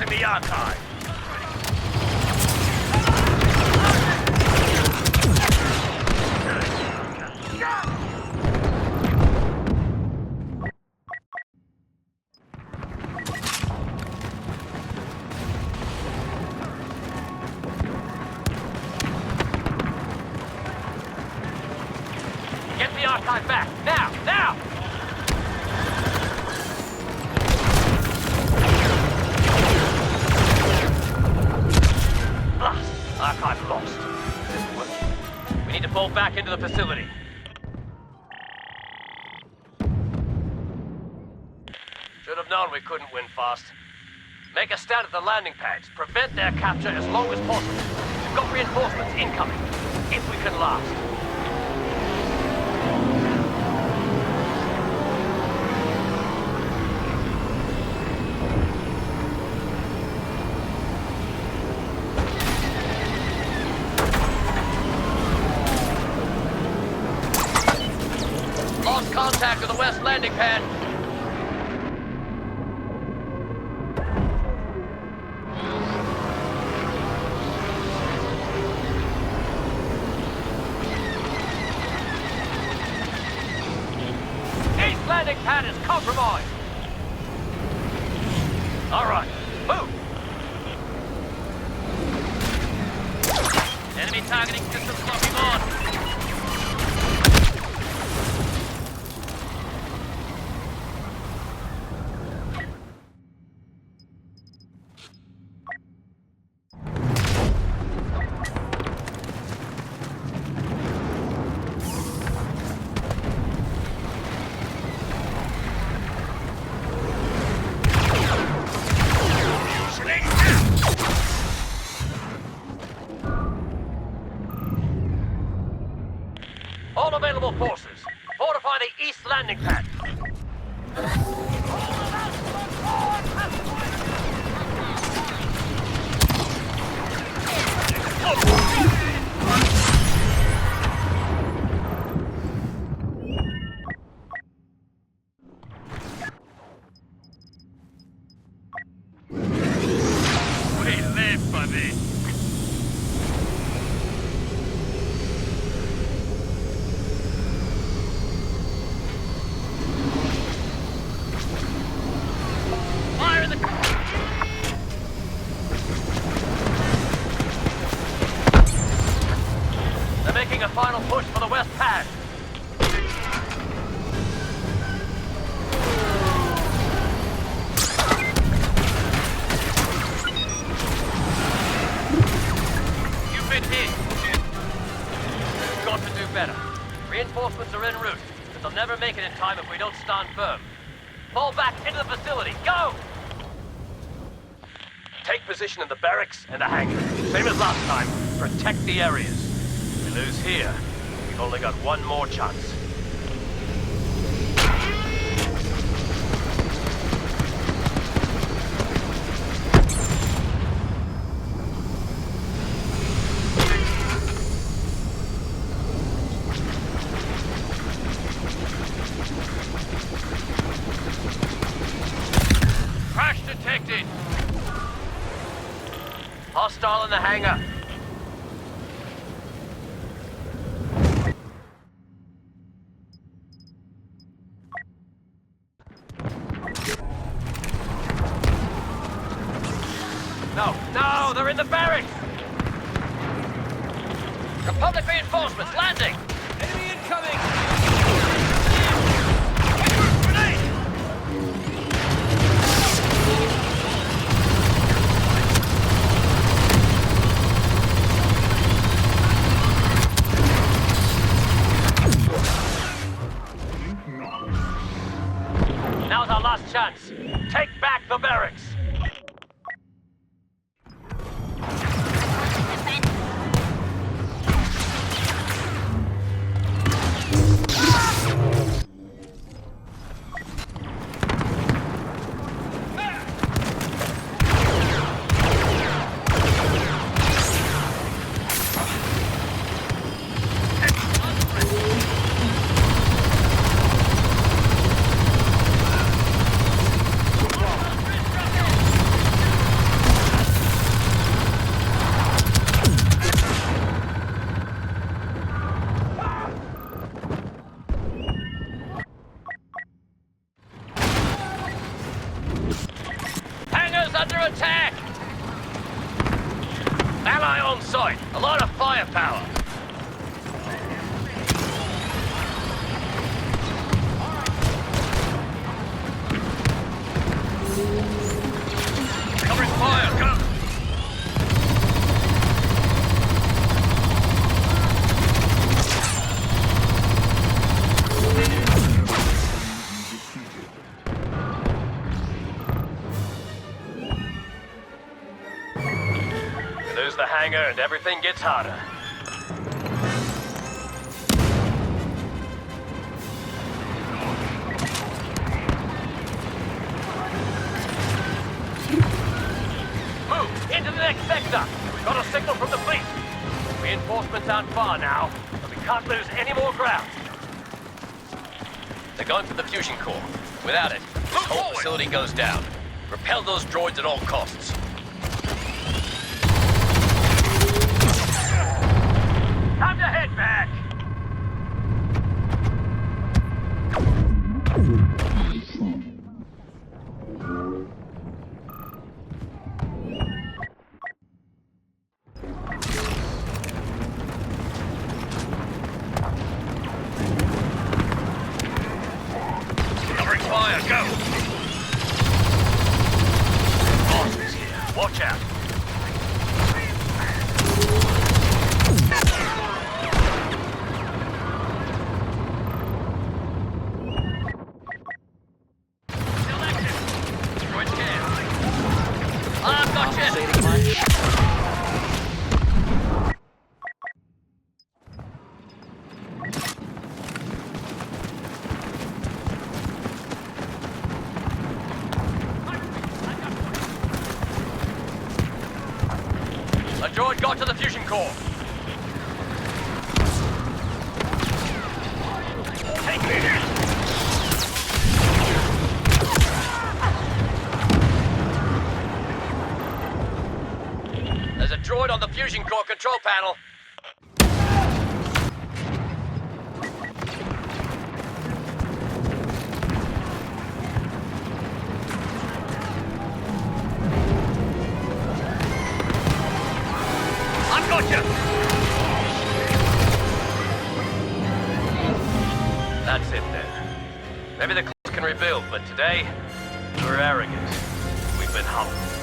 Accessing the archive. Get the archive back! Now! Now! Archive lost. We need to fall back into the facility. Should have known we couldn't win fast. Make a stand at the landing pads. Prevent their capture as long as possible. We've got reinforcements incoming. If we can last. Lost contact with the west landing pad. East landing pad is compromised. All right, move. Enemy targeting systems locking on. All available forces, fortify the east landing pad. We live, buddy. They're making a final push for the west pad. You've been hit. We've got to do better. Reinforcements are en route, but they'll never make it in time if we don't stand firm. Fall back into the facility. Go! Take position in the barracks and the hangar. Same as last time. Protect the areas. If we lose here, we've only got one more chance. Crash detected! Hostile in the hangar. No, they're in the barracks! Republic reinforcements landing! Enemy incoming! Grenade! Now's our last chance. Take back the barracks! hangar's under attack! Ally on site. A lot of firepower. Covering fire, go! You lose the hangar and everything gets harder. Move into the next sector. We've got a signal from the fleet. Reinforcements aren't far now, but we can't lose any more ground. They're going for the fusion core. Without it, the whole facility goes down. Repel those droids at all costs. Time to head back! Covering fire, go! Boss is here. Watch out! A droid got to the fusion core. Take me here. There's a droid on the fusion core control panel. Gotcha! That's it then. Maybe the class can rebuild, but today, we're arrogant. We've been humbled.